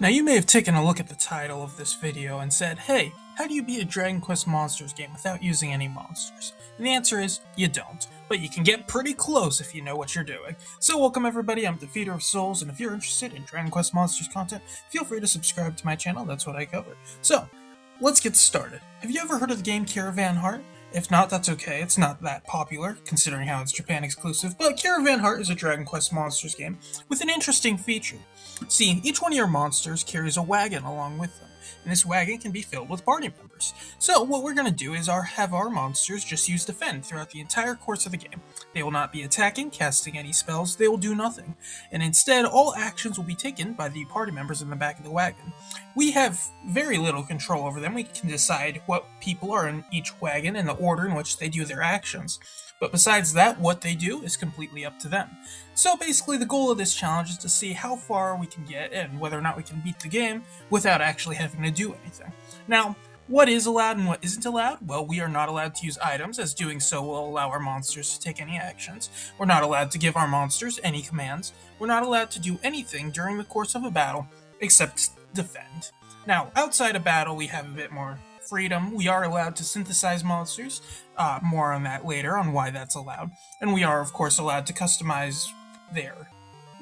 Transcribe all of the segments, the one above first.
Now you may have taken a look at the title of this video and said, hey, how do you beat a Dragon Quest Monsters game without using any monsters? And the answer is, you don't. But you can get pretty close if you know what you're doing. So welcome everybody, I'm Defeater of Souls, and if you're interested in Dragon Quest Monsters content, feel free to subscribe to my channel, that's what I cover. So, let's get started. Have you ever heard of the game Caravan Heart? If not, that's okay, it's not that popular, considering how it's Japan exclusive, but Caravan Heart is a Dragon Quest Monsters game with an interesting feature. See, each one of your monsters carries a wagon along with them, and this wagon can be filled with party members. So what we're going to do is have our monsters just use defend throughout the entire course of the game. They will not be attacking, casting any spells, they will do nothing, and instead all actions will be taken by the party members in the back of the wagon. We have very little control over them. We can decide what people are in each wagon and the order in which they do their actions. But besides that, what they do is completely up to them. So basically the goal of this challenge is to see how far we can get and whether or not we can beat the game without actually having to do anything. Now, what is allowed and what isn't allowed? Well, we are not allowed to use items, as doing so will allow our monsters to take any actions. We're not allowed to give our monsters any commands. We're not allowed to do anything during the course of a battle except defend. Now, outside of battle, we have a bit more freedom. We are allowed to synthesize monsters. More on that later, on why that's allowed. And we are, of course, allowed to customize their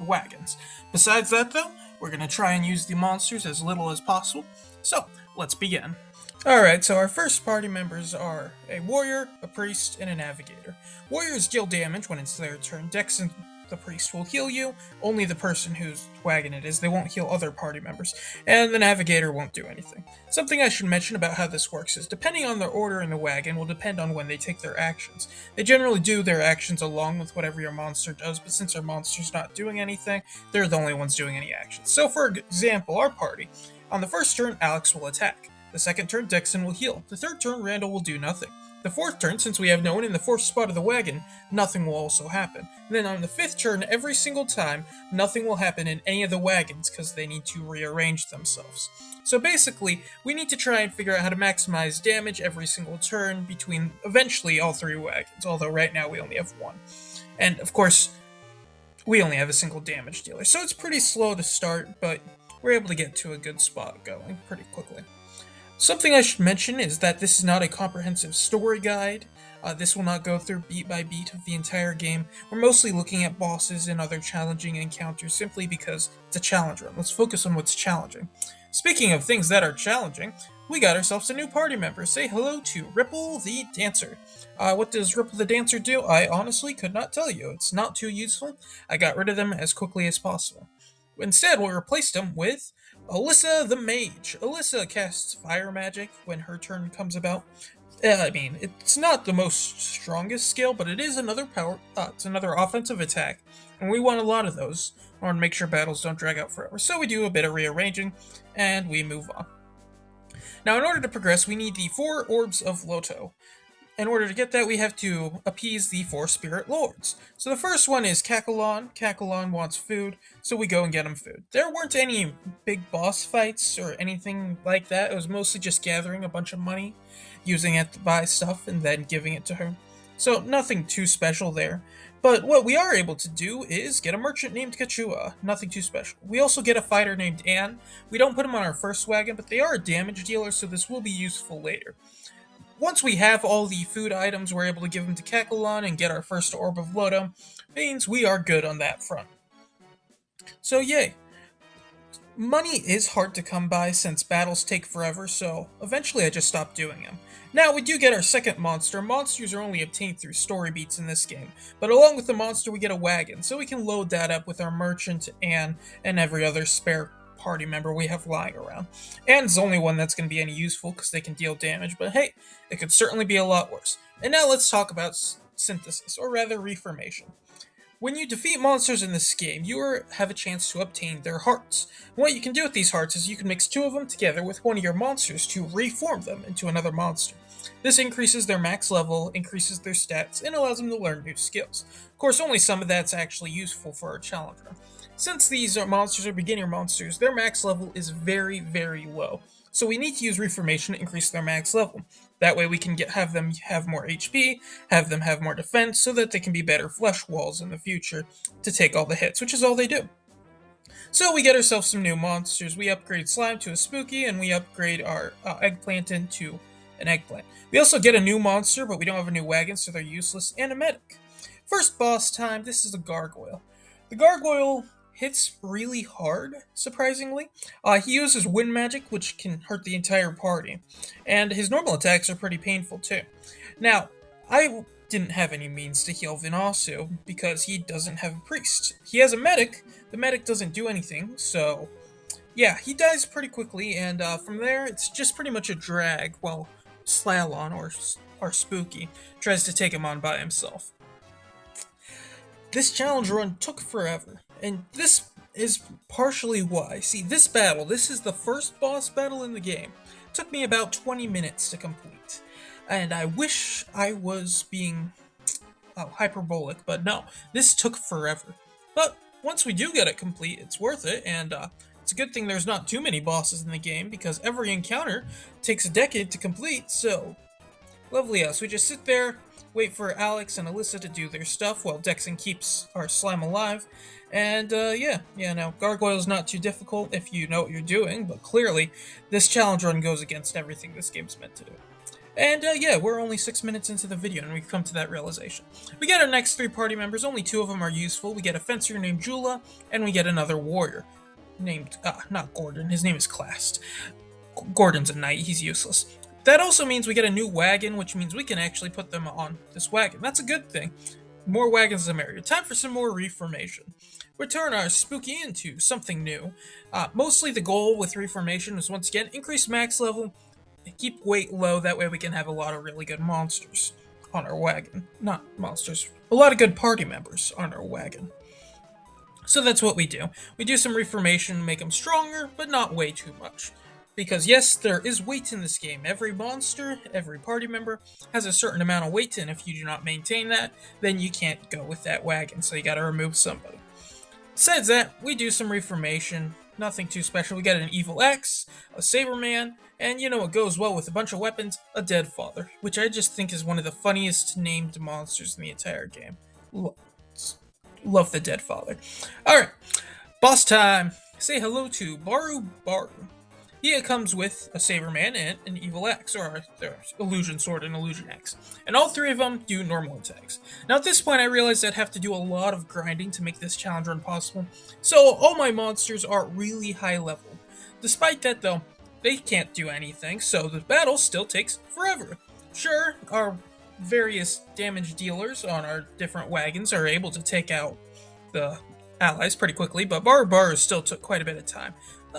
wagons. Besides that, though, we're going to try and use the monsters as little as possible. So, let's begin. Alright, so our first party members are a warrior, a priest, and a navigator. Warriors deal damage when it's their turn. Dex and the priest will heal you, only the person whose wagon it is. They won't heal other party members, and the navigator won't do anything. Something I should mention about how this works is, depending on their order in the wagon will depend on when they take their actions. They generally do their actions along with whatever your monster does, but since our monster's not doing anything, they're the only ones doing any actions. So for example, our party, on the first turn, Alex will attack. The second turn, Dixon will heal. The third turn, Randall will do nothing. The fourth turn, since we have no one in the fourth spot of the wagon, nothing will also happen. And then on the fifth turn, every single time, nothing will happen in any of the wagons because they need to rearrange themselves. So basically, we need to try and figure out how to maximize damage every single turn between, eventually, all three wagons, although right now we only have one. And of course, we only have a single damage dealer, so it's pretty slow to start, but we're able to get to a good spot going pretty quickly. Something I should mention is that this is not a comprehensive story guide. This will not go through beat by beat of the entire game. We're mostly looking at bosses and other challenging encounters simply because it's a challenge run. Let's focus on what's challenging. Speaking of things that are challenging, we got ourselves a new party member. Say hello to Ripple the Dancer. What does Ripple the Dancer do? I honestly could not tell you. It's not too useful. I got rid of them as quickly as possible. Instead, we replaced him with Alyssa the Mage. Alyssa casts fire magic when her turn comes about. I mean, it's not the most strongest skill, but it is another it's another offensive attack, and we want a lot of those in order to make sure battles don't drag out forever. So we do a bit of rearranging, and we move on. Now, in order to progress, we need the 4 Orbs of Loto. In order to get that, we have to appease the 4 Spirit Lords. So the first one is Kakalon. Kakalon wants food, so we go and get him food. There weren't any big boss fights or anything like that. It was mostly just gathering a bunch of money, using it to buy stuff, and then giving it to her. So nothing too special there. But what we are able to do is get a merchant named Kachua. Nothing too special. We also get a fighter named Anne. We don't put them on our first wagon, but they are a damage dealer, so this will be useful later. Once we have all the food items, we're able to give them to Kakalon and get our first Orb of Loto. Means we are good on that front. So yay. Money is hard to come by since battles take forever, so eventually I just stopped doing them. Now we do get our second monster. Monsters are only obtained through story beats in this game, but along with the monster we get a wagon, so we can load that up with our merchant, Anne, and every other spare party member we have lying around. Anne's the only one that's going to be any useful because they can deal damage, but hey, it could certainly be a lot worse. And now let's talk about synthesis, or rather reformation. When you defeat monsters in this game, you have a chance to obtain their hearts. And what you can do with these hearts is you can mix 2 of them together with one of your monsters to reform them into another monster. This increases their max level, increases their stats, and allows them to learn new skills. Of course, only some of that's actually useful for a challenger. Since these monsters are beginner monsters, their max level is very, very low. So we need to use Reformation to increase their max level. That way we can have them have more HP, have them have more defense, so that they can be better flesh walls in the future to take all the hits, which is all they do. So we get ourselves some new monsters. We upgrade Slime to a Spooky, and we upgrade our Eggplant into an Eggplant. We also get a new monster, but we don't have a new wagon, so they're useless, and a Medic. First boss time, this is the Gargoyle. The Gargoyle hits really hard, surprisingly. He uses wind magic, which can hurt the entire party, and his normal attacks are pretty painful too. Now, I didn't have any means to heal Vinasu because he doesn't have a priest. He has a medic. The medic doesn't do anything, so yeah, he dies pretty quickly, and from there it's just pretty much a drag while Slalon or Spooky tries to take him on by himself. This challenge run took forever, and this is partially why. See, this battle, this is the first boss battle in the game. It took me about 20 minutes to complete, and I wish I was being hyperbolic, but no, this took forever. But once we do get it complete, it's worth it, and it's a good thing there's not too many bosses in the game, because every encounter takes a decade to complete, so lovely us. We just sit there, wait for Alex and Alyssa to do their stuff while Dexon keeps our slime alive. And yeah, now Gargoyle's not too difficult if you know what you're doing, but clearly this challenge run goes against everything this game's meant to do. And yeah, we're only 6 minutes into the video and we've come to that realization. We get our next 3 party members, only 2 of them are useful. We get a fencer named Jula, and we get another warrior named, not Gordon, his name is Classed. Gordon's a knight, he's useless. That also means we get a new wagon, which means we can actually put them on this wagon. That's a good thing. More wagons the merrier. Time for some more reformation. We turn our Spooky into something new. Mostly the goal with reformation is once again increase max level, keep weight low, that way we can have a lot of really good monsters on our wagon. Not monsters, a lot of good party members on our wagon. So that's what we do. We do some reformation, make them stronger, but not way too much. Because yes, there is weight in this game. Every monster, every party member has a certain amount of weight, and if you do not maintain that, then you can't go with that wagon, so you gotta remove somebody. Besides that, we do some reformation, nothing too special. We get an Evil X, a Saberman, and you know what goes well with a bunch of weapons? A Dead Father, which I just think is one of the funniest named monsters in the entire game. Love the Dead Father. Alright, boss time! Say hello to Baru Baru. He comes with a Saberman and an Evil X, or their Illusion Sword and Illusion X. And all 3 of them do normal attacks. Now at this point I realized I'd have to do a lot of grinding to make this challenge run possible, so all my monsters are really high level. Despite that though, they can't do anything, so the battle still takes forever. Sure, our various damage dealers on our different wagons are able to take out the allies pretty quickly, but Baru still took quite a bit of time.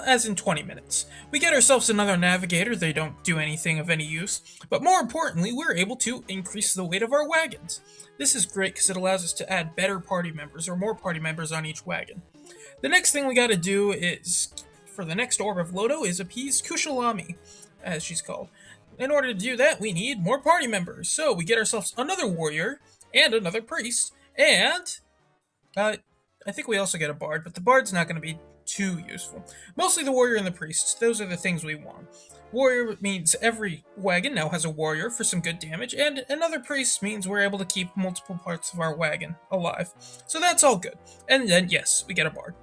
As in 20 minutes. We get ourselves another navigator, they don't do anything of any use, but more importantly, we're able to increase the weight of our wagons. This is great because it allows us to add better party members, or more party members on each wagon. The next thing we gotta do is, for the next Orb of Lodo, is appease Kushalami, as she's called. In order to do that, we need more party members, so we get ourselves another warrior, and another priest, and I think we also get a bard, but the bard's not going to be too useful. Mostly the warrior and the priest, those are the things we want. Warrior means every wagon now has a warrior for some good damage, and another priest means we're able to keep multiple parts of our wagon alive. So that's all good. And then, yes, we get a bard.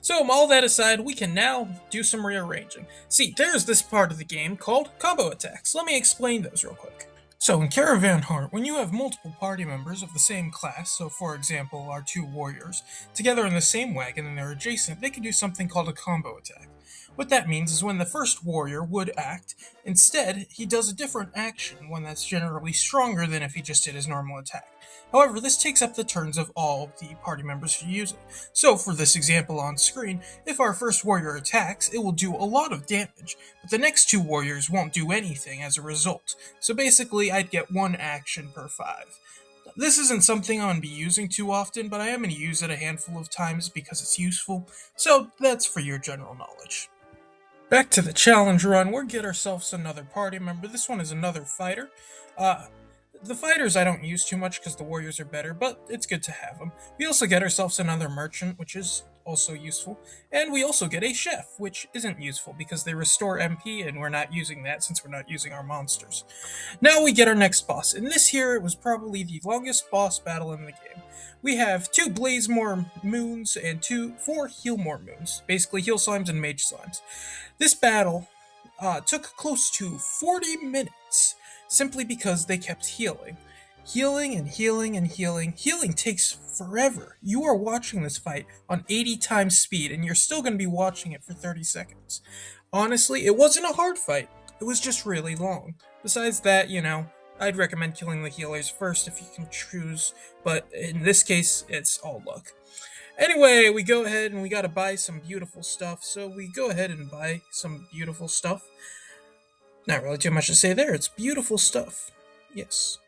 So, all that aside, we can now do some rearranging. See, there's this part of the game called combo attacks. Let me explain those real quick. So in Caravan Heart, when you have multiple party members of the same class, so for example our 2 warriors, together in the same wagon and they're adjacent, they can do something called a combo attack. What that means is when the first warrior would act, instead he does a different action, one that's generally stronger than if he just did his normal attack. However, this takes up the turns of all the party members who use it. So for this example on screen, if our first warrior attacks, it will do a lot of damage, but the next 2 warriors won't do anything as a result. So basically, I'd get 1 action per 5. This isn't something I'm going to be using too often, but I am going to use it a handful of times because it's useful, so that's for your general knowledge. Back to the challenge run, we'll get ourselves another party member. This one is another fighter. The fighters I don't use too much because the warriors are better, but it's good to have them. We also get ourselves another merchant, which is also useful. And we also get a chef, which isn't useful because they restore MP, and we're not using that since we're not using our monsters. Now we get our next boss, and this here was probably the longest boss battle in the game. We have 2 Blazemore moons and 4 Healmore moons, basically Heal Slimes and Mage Slimes. This battle took close to 40 minutes simply because they kept healing. Healing and healing and healing. Healing takes forever. You are watching this fight on 80 times speed, and you're still going to be watching it for 30 seconds. Honestly, it wasn't a hard fight. It was just really long. Besides that, I'd recommend killing the healers first if you can choose, but in this case, it's all luck. Anyway, we go ahead and we gotta buy some beautiful stuff, so we go ahead and buy some beautiful stuff. Not really too much to say there, it's beautiful stuff. Yes.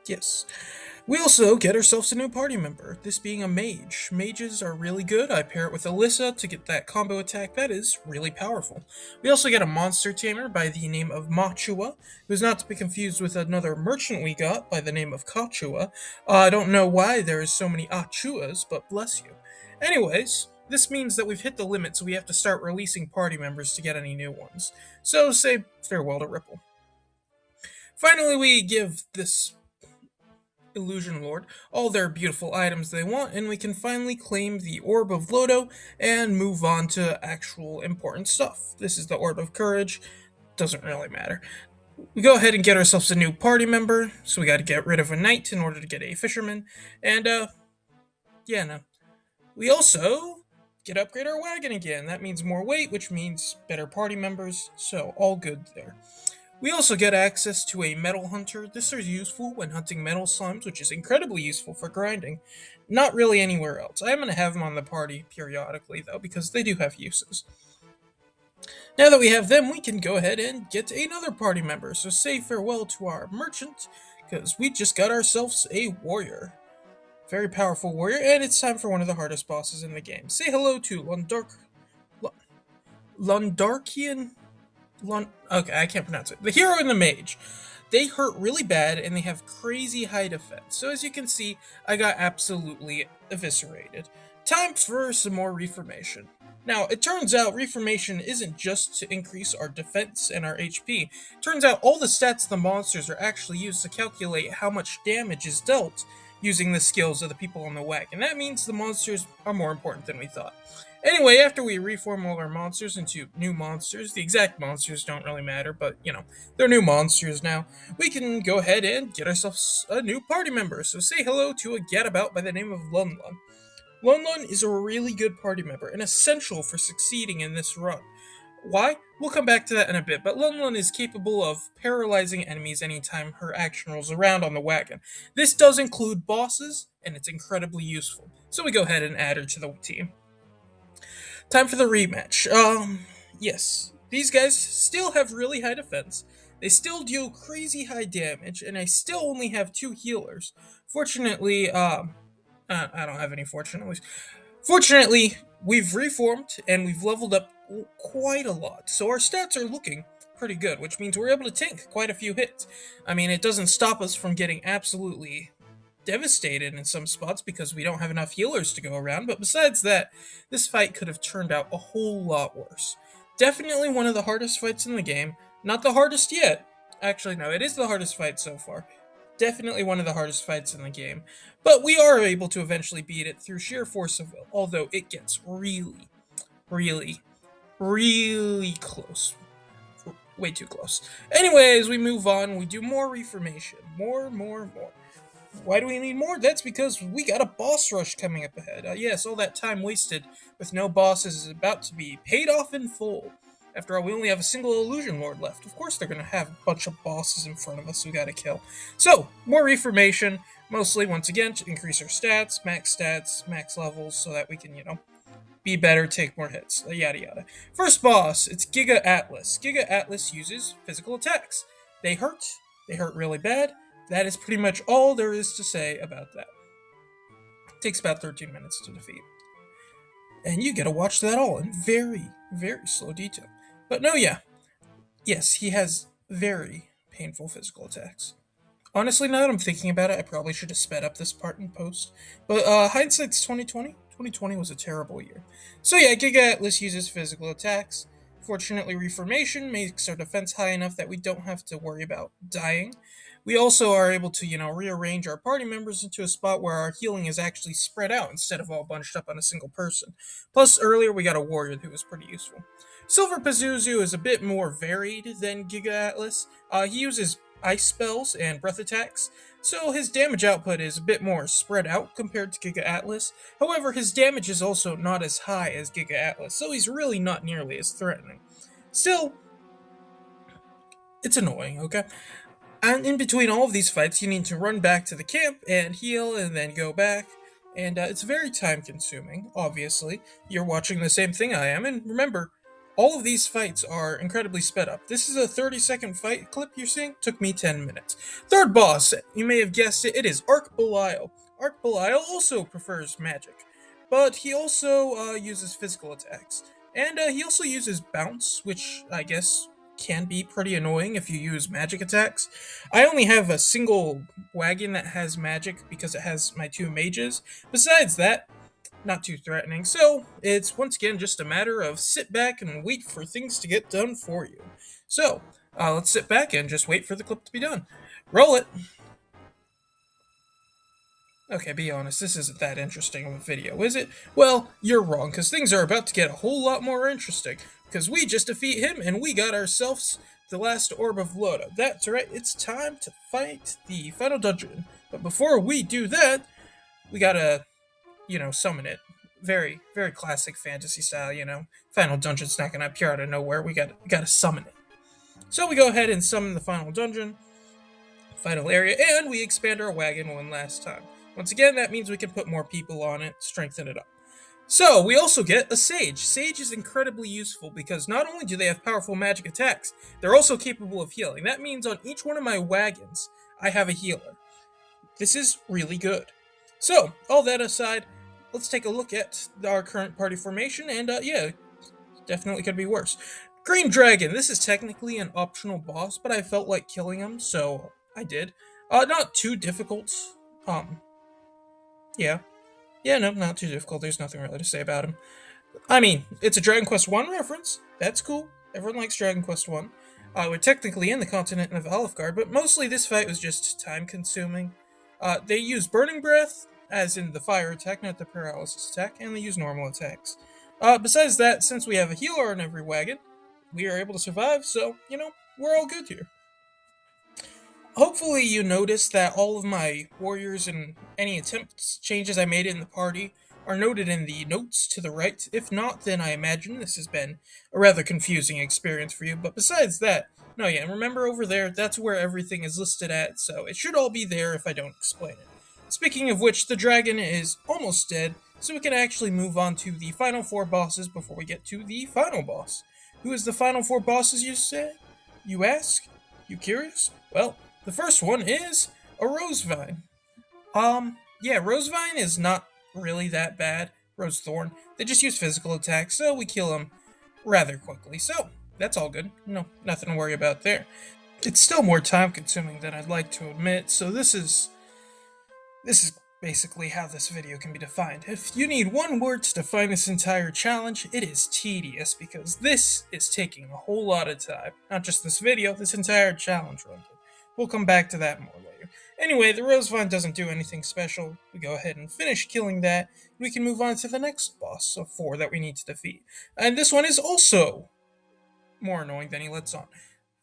Yes. We also get ourselves a new party member, this being a mage. Mages are really good. I pair it with Alyssa to get that combo attack that is really powerful. We also get a monster tamer by the name of Machua, who's not to be confused with another merchant we got by the name of Kachua. I don't know why there is so many Achuas, but bless you. Anyways, this means that we've hit the limit, so we have to start releasing party members to get any new ones. So say farewell to Ripple. Finally, we give this Illusion Lord all their beautiful items they want, and we can finally claim the Orb of Lodo and move on to actual important stuff. This is the Orb of Courage. Doesn't really matter. We go ahead and get ourselves a new party member, so we got to get rid of a knight in order to get a fisherman, and we also get to upgrade our wagon again. That means more weight, which means better party members, so all good there. We also get access to a metal hunter. This is useful when hunting metal slimes, which is incredibly useful for grinding. Not really anywhere else. I am going to have them on the party periodically, though, because they do have uses. Now that we have them, we can go ahead and get another party member. So say farewell to our merchant, because we just got ourselves a warrior. Very powerful warrior, and it's time for one of the hardest bosses in the game. Say hello to Lundarkian? Okay, I can't pronounce it. The hero and the mage. They hurt really bad and they have crazy high defense. So as you can see, I got absolutely eviscerated. Time for some more reformation. Now, it turns out reformation isn't just to increase our defense and our HP. Turns out all the stats of the monsters are actually used to calculate how much damage is dealt using the skills of the people on the wagon. That means the monsters are more important than we thought. Anyway, after we reform all our monsters into new monsters, the exact monsters don't really matter, but, they're new monsters now, we can go ahead and get ourselves a new party member. So say hello to a gadabout by the name of Lun Lun. Lun Lun is a really good party member and essential for succeeding in this run. Why? We'll come back to that in a bit, but Lun Lun is capable of paralyzing enemies anytime her action rolls around on the wagon. This does include bosses, and it's incredibly useful. So we go ahead and add her to the team. Time for the rematch. Yes. These guys still have really high defense. They still deal crazy high damage, and I still only have 2 healers. Fortunately, I don't have any fortunately. Fortunately, we've reformed, and we've leveled up quite a lot. So our stats are looking pretty good, which means we're able to tank quite a few hits. I mean, it doesn't stop us from getting absolutely devastated in some spots because we don't have enough healers to go around, but besides that, this fight could have turned out a whole lot worse. Definitely one of the hardest fights in the game. Not the hardest yet. Actually, no, it is the hardest fight so far. Definitely one of the hardest fights in the game. But we are able to eventually beat it through sheer force of will, although it gets really, really, really close. Way too close. Anyways, we move on. We do more reformation. More. Why do we need more? That's because we got a boss rush coming up ahead. Yes, all that time wasted with no bosses is about to be paid off in full. After all, we only have a single Illusion Lord left. Of course they're going to have a bunch of bosses in front of us we gotta kill. So, more reformation, mostly, once again, to increase our stats, max levels, so that we can, be better, take more hits, yada yada. First boss, it's Giga Atlas. Giga Atlas uses physical attacks. They hurt really bad. That is pretty much all there is to say about that. It takes about 13 minutes to defeat. And you get to watch that all in very, very slow detail. But no, yeah. Yes, he has very painful physical attacks. Honestly, now that I'm thinking about it, I probably should have sped up this part in post. But hindsight's 2020. 2020 was a terrible year. So yeah, Giga Atlas uses physical attacks. Fortunately, Reformation makes our defense high enough that we don't have to worry about dying. We also are able to, rearrange our party members into a spot where our healing is actually spread out instead of all bunched up on a single person. Plus, earlier we got a warrior who was pretty useful. Silver Pazuzu is a bit more varied than Giga Atlas. He uses ice spells and breath attacks, so his damage output is a bit more spread out compared to Giga Atlas. However, his damage is also not as high as Giga Atlas, so he's really not nearly as threatening. Still, it's annoying, okay? And in between all of these fights, you need to run back to the camp and heal and then go back. And it's very time consuming, obviously. You're watching the same thing I am. And remember, all of these fights are incredibly sped up. This is a 30-second fight clip you're seeing. Took me 10 minutes. Third boss, you may have guessed it, it is Arc Belial. Arc Belial also prefers magic, but he also uses physical attacks. And he also uses bounce, which I guess can be pretty annoying if you use magic attacks. I only have a single wagon that has magic because it has my two mages. Besides that, not too threatening. So it's once again just a matter of sit back and wait for things to get done for you. So let's sit back and just wait for the clip to be done. Roll it. Okay, be honest, this isn't that interesting of a video, is it? Well, you're wrong, because things are about to get a whole lot more interesting. Because we just defeat him, and we got ourselves the last Orb of Loda. That's right, it's time to fight the final dungeon. But before we do that, we gotta, summon it. Very, very classic fantasy style. Final dungeon's not gonna appear out of nowhere, we gotta summon it. So we go ahead and summon the final dungeon, final area, and we expand our wagon one last time. Once again, that means we can put more people on it, strengthen it up. So, we also get a Sage. Sage is incredibly useful because not only do they have powerful magic attacks, they're also capable of healing. That means on each one of my wagons, I have a healer. This is really good. So, all that aside, let's take a look at our current party formation, and yeah, definitely could be worse. Green Dragon. This is technically an optional boss, but I felt like killing him, so I did. Not too difficult. Um, yeah. Yeah, no, not too difficult. There's nothing really to say about him. I mean, it's a Dragon Quest 1 reference. That's cool. Everyone likes Dragon Quest 1. We're technically in the continent of Alfgard, but mostly this fight was just time consuming. They use Burning Breath, as in the fire attack, not the paralysis attack, and they use normal attacks. Besides that, since we have a healer in every wagon, we are able to survive, so, we're all good here. Hopefully you noticed that all of my warriors and any attempts changes I made in the party are noted in the notes to the right. If not, then I imagine this has been a rather confusing experience for you. But besides that, no, yeah, remember over there, that's where everything is listed at, so it should all be there if I don't explain it. Speaking of which, the dragon is almost dead, so we can actually move on to the final four bosses before we get to the final boss. Who is the final four bosses, you say? You ask? You curious? Well, the first one is a Rosevine. Yeah, Rosevine is not really that bad. Rosethorn. They just use physical attacks, so we kill them rather quickly. So, that's all good. No, nothing to worry about there. It's still more time consuming than I'd like to admit, so this is basically how this video can be defined. If you need one word to define this entire challenge, it is tedious, because this is taking a whole lot of time. Not just this video, this entire challenge run. We'll come back to that more later. Anyway, the Rosevine doesn't do anything special. We go ahead and finish killing that. We can move on to the next boss of 4 that we need to defeat. And this one is also more annoying than he lets on.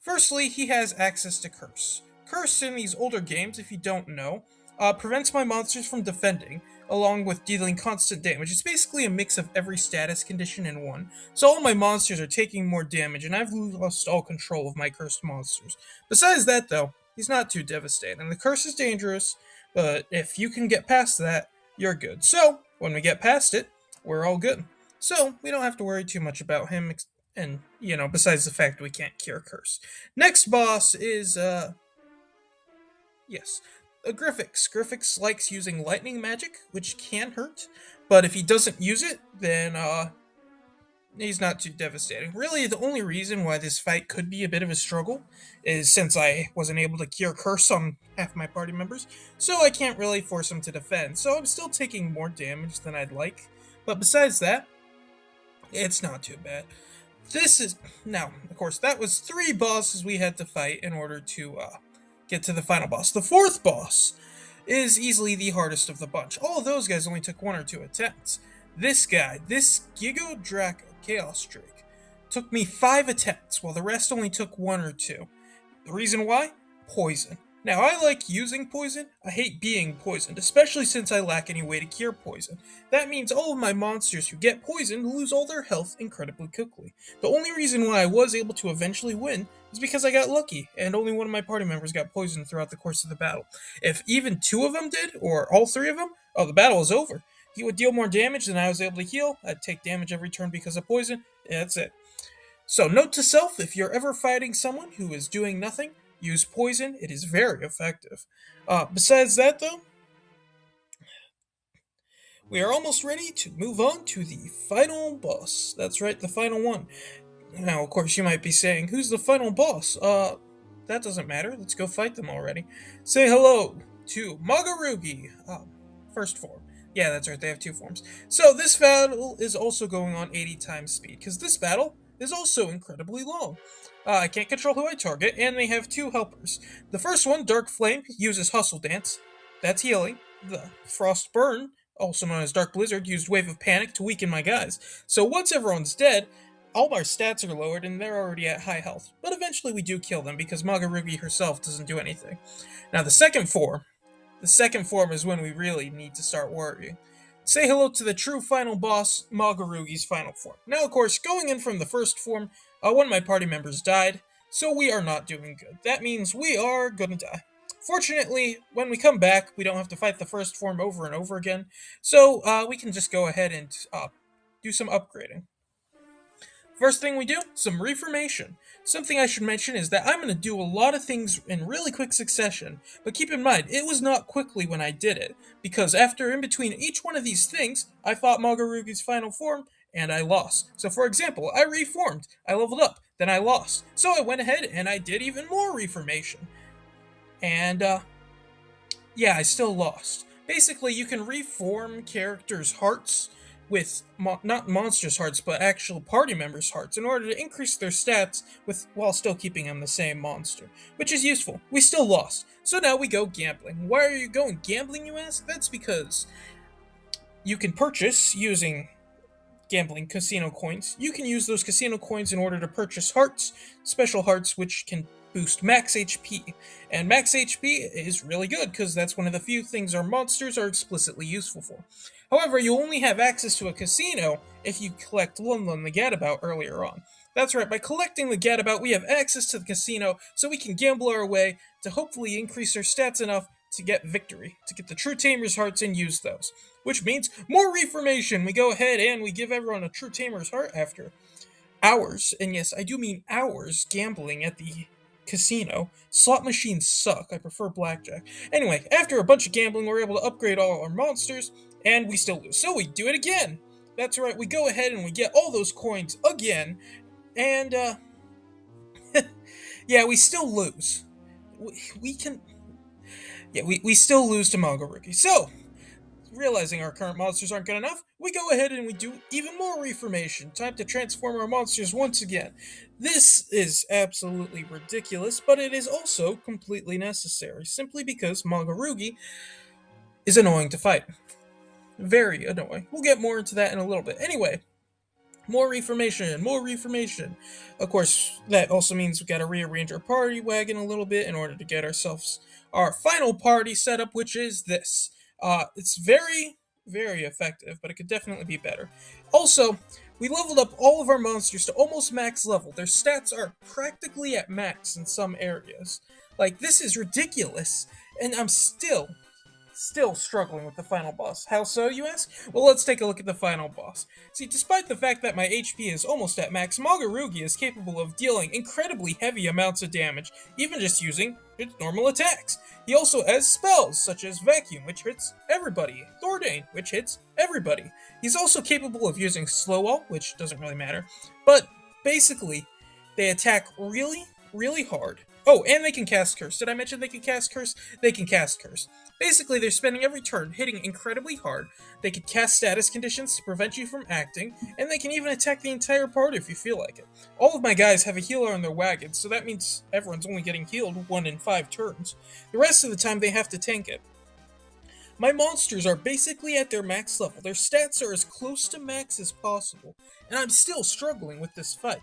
Firstly, he has access to Curse. Curse in these older games, if you don't know, prevents my monsters from defending, along with dealing constant damage. It's basically a mix of every status condition in one. So all my monsters are taking more damage, and I've lost all control of my cursed monsters. Besides that, though, he's not too devastating. The curse is dangerous, but if you can get past that, you're good. So, when we get past it, we're all good. So, we don't have to worry too much about him, and, besides the fact we can't cure curse. Next boss is, yes, Griffix. Griffix likes using lightning magic, which can hurt, but if he doesn't use it, then, He's not too devastating. Really, the only reason why this fight could be a bit of a struggle is since I wasn't able to cure curse on half my party members, so I can't really force him to defend. So I'm still taking more damage than I'd like. But besides that, it's not too bad. This is now, of course, that was 3 bosses we had to fight in order to get to the final boss. The 4th boss is easily the hardest of the bunch. All of those guys only took 1 or 2 attempts. This guy, this Gigo Draco Chaos Drake, took me 5 attempts, while the rest only took 1 or 2. The reason why? Poison. Now, I like using poison. I hate being poisoned, especially since I lack any way to cure poison. That means all of my monsters who get poisoned lose all their health incredibly quickly. The only reason why I was able to eventually win is because I got lucky, and only one of my party members got poisoned throughout the course of the battle. If even 2 of them did, or all 3 of them, oh, the battle is over. He would deal more damage than I was able to heal. I'd take damage every turn because of poison. Yeah, that's it. So, note to self, if you're ever fighting someone who is doing nothing, use poison. It is very effective. Besides that, though, we are almost ready to move on to the final boss. That's right, the final one. Now, of course, you might be saying, who's the final boss? That doesn't matter. Let's go fight them already. Say hello to Magarugi, first form. Yeah, that's right, they have 2 forms. So, this battle is also going on 80 times speed, because this battle is also incredibly long. I can't control who I target, and they have 2 helpers. The first one, Dark Flame, uses Hustle Dance. That's healing. The Frost Burn, also known as Dark Blizzard, used Wave of Panic to weaken my guys. So once everyone's dead, all our stats are lowered and they're already at high health. But eventually we do kill them because Magarugi herself doesn't do anything. Now the second form is when we really need to start worrying. Say hello to the true final boss, Magarugi's final form. Now, of course, going in from the first form, one of my party members died, so we are not doing good. That means we are gonna die. Fortunately, when we come back, we don't have to fight the first form over and over again, so we can just go ahead and do some upgrading. First thing we do, some reformation. Something I should mention is that I'm going to do a lot of things in really quick succession, but keep in mind, it was not quickly when I did it, because after in between each one of these things, I fought Magarugi's final form, and I lost. So for example, I reformed, I leveled up, then I lost. So I went ahead and I did even more reformation. And, yeah, I still lost. Basically, you can reform characters' hearts with not monsters' hearts, but actual party members' hearts in order to increase their stats while still keeping them the same monster, which is useful. We still lost, so now we go gambling. Why are you going gambling, you ask? That's because you can purchase using gambling casino coins. You can use those casino coins in order to purchase hearts, special hearts, which can boost max HP. And max HP is really good because that's one of the few things our monsters are explicitly useful for. However, you only have access to a casino if you collect Lunlun the Gadabout earlier on. That's right, by collecting the Gadabout, we have access to the casino so we can gamble our way to hopefully increase our stats enough to get victory, to get the True Tamer's hearts and use those. Which means more reformation. We go ahead and we give everyone a True Tamer's heart after hours, and yes, I do mean hours, gambling at the casino. Slot machines suck. I prefer blackjack. Anyway, after a bunch of gambling, we're able to upgrade all our monsters, and we still lose. So we do it again. That's right, we go ahead and we get all those coins again, and, yeah, we still lose. We can... Yeah, we still lose to Magarugi. So, realizing our current monsters aren't good enough, we go ahead and we do even more reformation. Time to transform our monsters once again. This is absolutely ridiculous, but it is also completely necessary, simply because Magarugi is annoying to fight. Very annoying. We'll get more into that in a little bit. Anyway, more reformation, more reformation. Of course, that also means we gotta rearrange our party wagon a little bit in order to get ourselves our final party setup, which is this. It's very, very effective, but it could definitely be better. Also, we leveled up all of our monsters to almost max level. Their stats are practically at max in some areas. Like, this is ridiculous, and I'm still still struggling with the final boss. How so, you ask? Well, let's take a look at the final boss. See, despite the fact that my HP is almost at max, Magarugi is capable of dealing incredibly heavy amounts of damage, even just using its normal attacks. He also has spells, such as Vacuum, which hits everybody, Thordane, which hits everybody. He's also capable of using Slow Wall, which doesn't really matter, but basically, they attack really, really hard. Oh, and they can cast Curse. Did I mention they can cast Curse? They can cast Curse. Basically, they're spending every turn hitting incredibly hard. They can cast status conditions to prevent you from acting, and they can even attack the entire party if you feel like it. All of my guys have a healer on their wagons, so that means everyone's only getting healed 1 in 5 turns. The rest of the time, they have to tank it. My monsters are basically at their max level. Their stats are as close to max as possible, and I'm still struggling with this fight.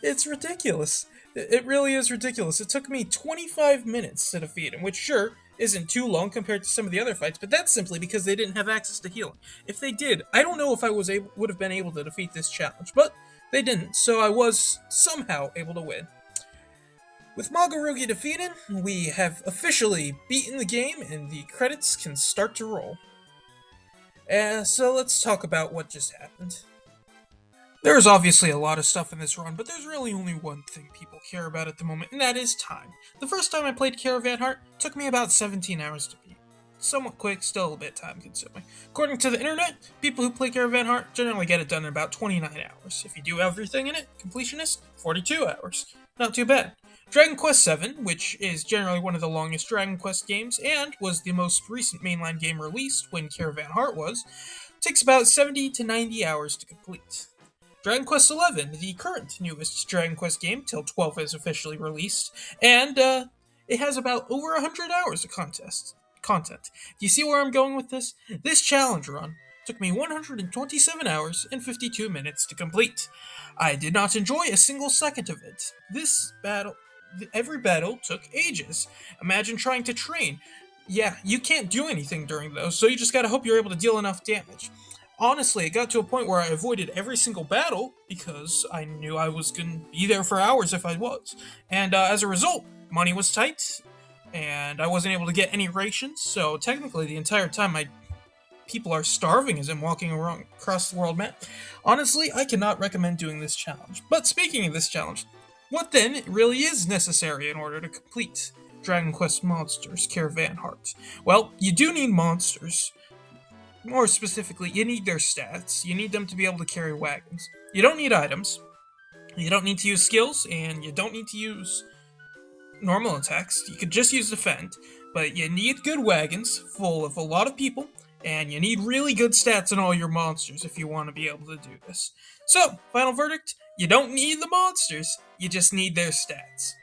It's ridiculous. It really is ridiculous. It took me 25 minutes to defeat him, which sure isn't too long compared to some of the other fights, but that's simply because they didn't have access to healing. If they did, I don't know if I would have been able to defeat this challenge, but they didn't, so I was somehow able to win. With Magarugi defeated, we have officially beaten the game, and the credits can start to roll. So let's talk about what just happened. There's obviously a lot of stuff in this run, but there's really only one thing people care about at the moment, and that is time. The first time I played Carvan Heart took me about 17 hours to beat. Somewhat quick, still a bit time consuming. According to the internet, people who play Carvan Heart generally get it done in about 29 hours. If you do everything in it, completionist, 42 hours. Not too bad. Dragon Quest VII, which is generally one of the longest Dragon Quest games, and was the most recent mainline game released when Carvan Heart was, takes about 70 to 90 hours to complete. Dragon Quest XI, the current newest Dragon Quest game, till 12 is officially released, and it has about over 100 hours of content. Do you see where I'm going with this? This challenge run took me 127 hours and 52 minutes to complete. I did not enjoy a single second of it. Every battle took ages. Imagine trying to train. Yeah, you can't do anything during those, so you just gotta hope you're able to deal enough damage. Honestly, it got to a point where I avoided every single battle because I knew I was going to be there for hours if I was. And as a result, money was tight, and I wasn't able to get any rations, so technically the entire time my people are starving as I'm walking around across the world map. Honestly, I cannot recommend doing this challenge. But speaking of this challenge, what then really is necessary in order to complete Dragon Quest Monsters Carvan Heart? Well, you do need monsters. More specifically, you need their stats. You need them to be able to carry wagons. You don't need items. You don't need to use skills, and you don't need to use normal attacks. You could just use defend, but you need good wagons full of a lot of people, and you need really good stats in all your monsters if you want to be able to do this. So, final verdict, you don't need the monsters, you just need their stats.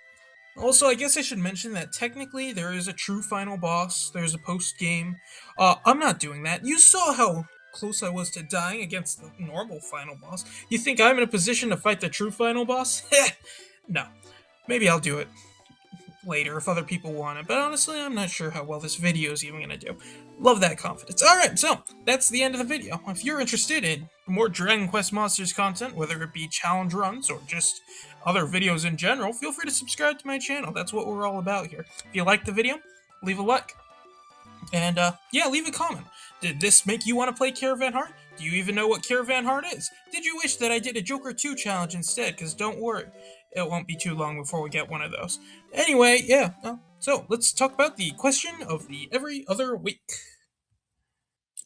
Also, I guess I should mention that technically there is a true final boss, there's a post-game. I'm not doing that. You saw how close I was to dying against the normal final boss. You think I'm in a position to fight the true final boss? No. Maybe I'll do it later if other people want it, but honestly, I'm not sure how well this video is even going to do. Love that confidence. Alright, so, that's the end of the video. If you're interested in more Dragon Quest Monsters content, whether it be challenge runs or just other videos in general, feel free to subscribe to my channel. That's what we're all about here. If you liked the video, leave a like. And, yeah, leave a comment. Did this make you want to play Carvan Heart? Do you even know what Carvan Heart is? Did you wish that I did a Joker 2 challenge instead? Because don't worry, it won't be too long before we get one of those. Anyway, yeah, so let's talk about the question of the every other week.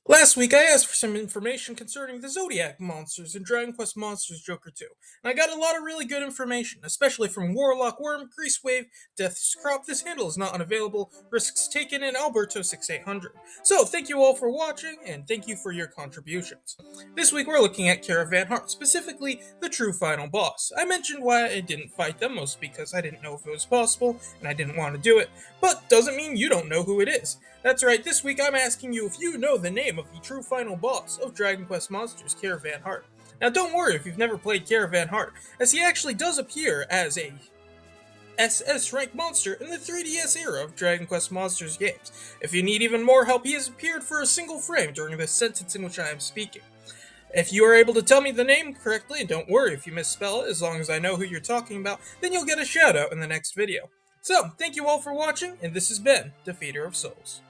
Last week, I asked for some information concerning the Zodiac monsters in Dragon Quest Monsters Joker 2, and I got a lot of really good information, especially from Warlock Worm, Grease Wave, Death's Crop, This Handle is Not Unavailable, Risks Taken, and Alberto6800. So, thank you all for watching, and thank you for your contributions. This week, we're looking at Carvan Heart, specifically the true final boss. I mentioned why I didn't fight them, mostly because I didn't know if it was possible, and I didn't want to do it, but doesn't mean you don't know who it is. That's right, this week I'm asking you if you know the name of the true final boss of Dragon Quest Monsters Carvan Heart. Now don't worry if you've never played Carvan Heart, as he actually does appear as a SS rank monster in the 3DS era of Dragon Quest Monsters games. If you need even more help, he has appeared for a single frame during the sentence in which I am speaking. If you are able to tell me the name correctly, and don't worry if you misspell it, as long as I know who you're talking about, then you'll get a shout out in the next video. So, thank you all for watching, and this has been Defeater of Souls.